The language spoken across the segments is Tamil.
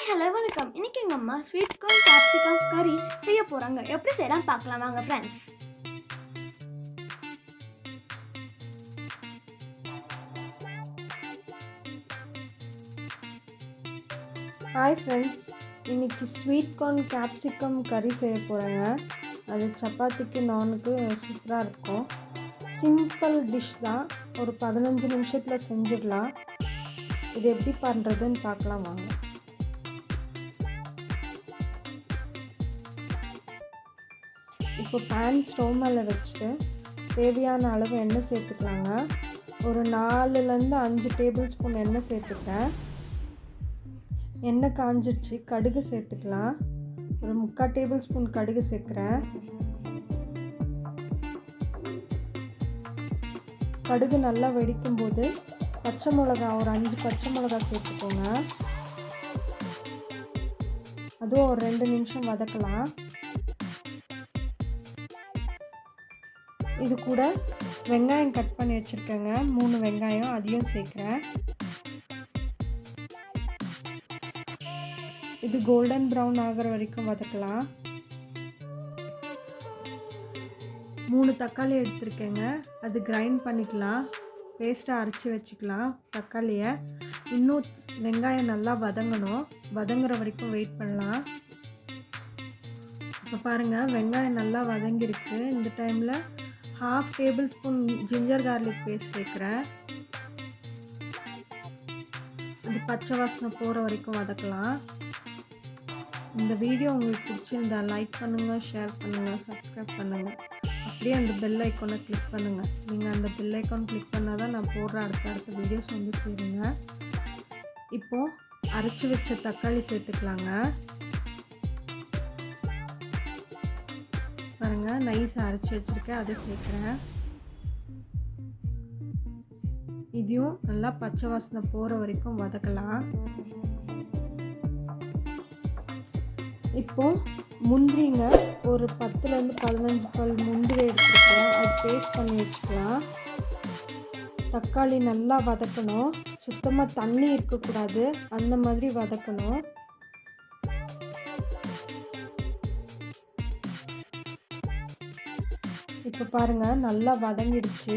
ஹாய் ஹலோ வணக்கம். இன்னைக்கு எங்கள் அம்மா ஸ்வீட்கார்ன் கேப்சிகம் கறி செய்ய போகிறாங்க. எப்படி செய்யலாம் பார்க்கலாம் வாங்க ஃப்ரெண்ட்ஸ். ஹாய் ஃப்ரெண்ட்ஸ், இன்றைக்கி ஸ்வீட்கார்ன் கேப்சிகம் கறி செய்ய போகிறேங்க. அது சப்பாத்திக்கு நானுக்கு சூப்பராக இருக்கும். சிம்பிள் டிஷ் தான், ஒரு 15 நிமிஷத்தில் செஞ்சிடலாம். இது எப்படி பண்ணுறதுன்னு பார்க்கலாம் வாங்க. இப்போ பேன் ஸ்டவ் மேலே வச்சுட்டு தேவையான அளவு எண்ணெய் சேர்த்துக்கலாங்க. ஒரு 4லேருந்து 5 டேபிள் ஸ்பூன் எண்ணெய் சேர்த்துக்கிறேன். எண்ணெய் காஞ்சிடுச்சு, கடுகு சேர்த்துக்கலாம். ஒரு 3/4 டேபிள் ஸ்பூன் கடுகு சேர்க்குறேன். கடுகு நல்லா வெடிக்கும் போது பச்சை மிளகா, ஒரு 5 பச்சை மிளகா சேர்த்துக்கோங்க. அதுவும் ஒரு 2 நிமிஷம் வதக்கலாம். இது கூட வெங்காயம் கட் பண்ணி வச்சுருக்கேங்க, 3 வெங்காயம், அதையும் சேர்க்குறேன். இது கோல்டன் ப்ரௌன் ஆகிற வரைக்கும் வதக்கலாம். 3 தக்காளி எடுத்துருக்கேங்க, அது கிரைண்ட் பண்ணிக்கலாம், பேஸ்ட்டாக அரைச்சி வச்சுக்கலாம் தக்காளியை. இன்னும் வெங்காயம் நல்லா வதங்கணும், வதங்குற வரைக்கும் வெயிட் பண்ணலாம். இப்போ பாருங்கள், வெங்காயம் நல்லா வதங்கிருக்கு. இந்த டைமில் 1/2 tablespoon ginger garlic paste சேர்க்குறேன். அது பச்சை வாசனை போகிற வரைக்கும் வதக்கலாம். இந்த வீடியோ உங்களுக்கு பிடிச்சிருந்தா லைக் பண்ணுங்கள், ஷேர் பண்ணுங்கள், சப்ஸ்கிரைப் பண்ணுங்கள். அப்படியே அந்த பெல் ஐக்கானை கிளிக் பண்ணுங்கள். நீங்கள் அந்த பெல் ஐக்கான் கிளிக் பண்ணால் தான் நான் போடுற அடுத்த வீடியோஸ் வந்து சேருங்க. இப்போது அரைச்சி வச்ச தக்காளி சேர்த்துக்கலாங்க. பாருங்கள், நைஸாக அரைச்சி வச்சுருக்கேன், அதை சேர்க்குறேன். இதையும் நல்லா பச்சை வாசனை போகிற வரைக்கும் வதக்கலாம். இப்போது முந்திரிங்க, ஒரு 10லேருந்து 15 பல் முந்திரி எடுத்துருக்கேன், அது பேஸ்ட் பண்ணி வச்சுக்கலாம். தக்காளி நல்லா வதக்கணும், சுத்தமாக தண்ணி இருக்கக்கூடாது, அந்த மாதிரி வதக்கணும். இப்போ பாருங்கள், நல்லா வதங்கிடுச்சு.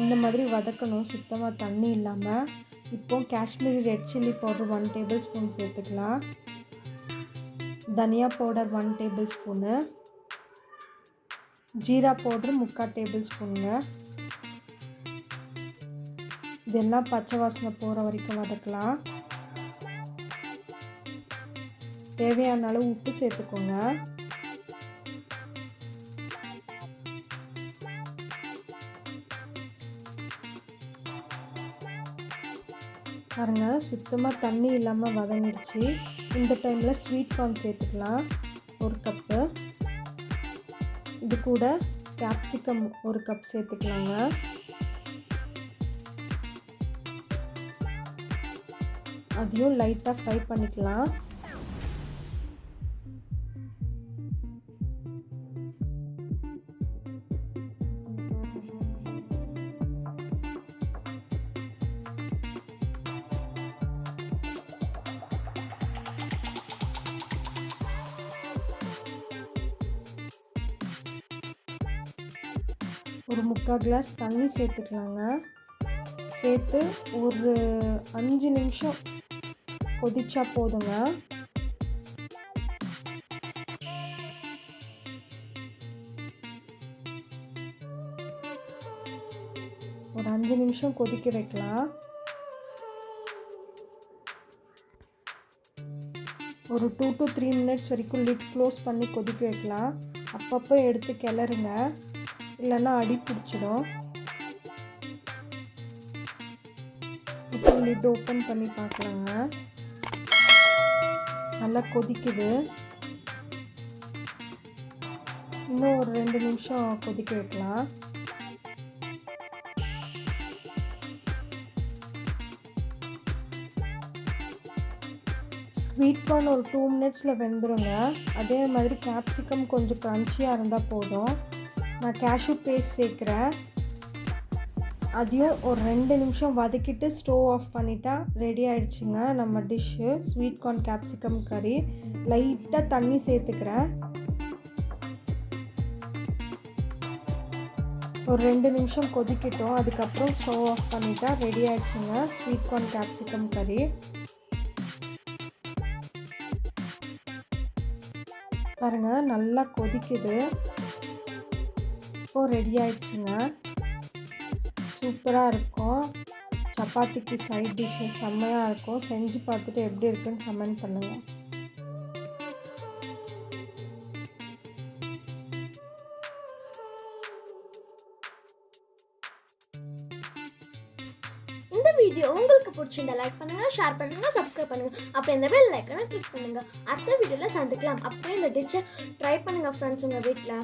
இந்த மாதிரி வதக்கணும், சுத்தமாக தண்ணி இல்லாமல். இப்போ Kashmiri red chilli powder 1 tablespoon சேர்த்துக்கலாம். தனியா பவுடர் 1 டேபிள் ஸ்பூனு, ஜீரா பவுடர் 3/4 டேபிள் ஸ்பூனுங்க. இதெல்லாம் பச்சை வாசனை போகிற வரைக்கும் வதக்கலாம். தேவையான அளவு உப்பு சேர்த்துக்கோங்க. பாருங்க, சுத்தமாக தண்ணி இல்லாமல் வதங்கிடுச்சு. இந்த டைமில் ஸ்வீட் கார்ன் சேர்த்துக்கலாம், 1 கப்பு. இது கூட கேப்சிகம் 1 கப் சேர்த்துக்கலாங்க. அதையும் லைட்டாக ஃப்ரை பண்ணிக்கலாம். ஒரு 3/4 கிளாஸ் தண்ணி சேர்த்துக்கலாங்க. சேர்த்து ஒரு 5 நிமிஷம் கொதிச்சா போதுங்க. ஒரு 5 நிமிஷம் கொதிக்க வைக்கலாம். ஒரு 2 to 3 மினிட்ஸ் வரைக்கும் லிட் க்ளோஸ் பண்ணி கொதிக்க வைக்கலாம். அப்பப்போ எடுத்து கிளறுங்க, இல்லைன்னா அடி பிடிச்சிடும். இப்போ லிட் ஓப்பன் பண்ணி பார்க்கலாங்க. நல்லா கொதிக்குது. இன்னும் ஒரு 2 நிமிஷம் கொதிக்க வைக்கலாம். ஸ்வீட் கார்ன் ஒரு 2 மினிட்ஸில் வெந்துடுங்க. அதே மாதிரி கேப்சிகம் கொஞ்சம் க்ரன்ச்சியாக இருந்தால் போதும். நான் கேஷ்யூ பேஸ்ட் சேர்க்குறேன், அதையும் ஒரு 2 நிமிஷம் வதக்கிட்டு ஸ்டவ் ஆஃப் பண்ணிட்டா ரெடி ஆயிடுச்சுங்க நம்ம டிஷ்ஷு ஸ்வீட் கார்ன் கேப்சிகம் கறி. லைட்டாக தண்ணி சேர்த்துக்கிறேன். ஒரு 2 நிமிஷம் கொதிக்கட்டும். அதுக்கப்புறம் ஸ்டவ் ஆஃப் பண்ணிட்டா ரெடி ஆயிடுச்சுங்க ஸ்வீட் கார்ன் கேப்சிகம் கறி. பாருங்கள் நல்லா கொதிக்குது. இப்போது ரெடி ஆயிடுச்சுங்க. சூப்பராக இருக்கும். சப்பாத்திக்கு சைட் டிஷ்ஷு செம்மையாக இருக்கும். செஞ்சு பார்த்துட்டு எப்படி இருக்குன்னு கமெண்ட் பண்ணுங்கள். இந்த வீடியோ உங்களுக்கு பிடிச்சிருந்தா லைக் பண்ணுங்க, ஷேர் பண்ணுங்க, சப்ஸ்கிரைப் பண்ணுங்க. அப்புறம் இந்த பெல் ஐக்கனை கிளிக் பண்ணுங்க. அடுத்த வீடியோல சந்திக்கலாம். அப்படியே இந்த டிஷ்ஷை ட்ரை பண்ணுங்க ஃப்ரெண்ட்ஸ் உங்க வீட்டில்.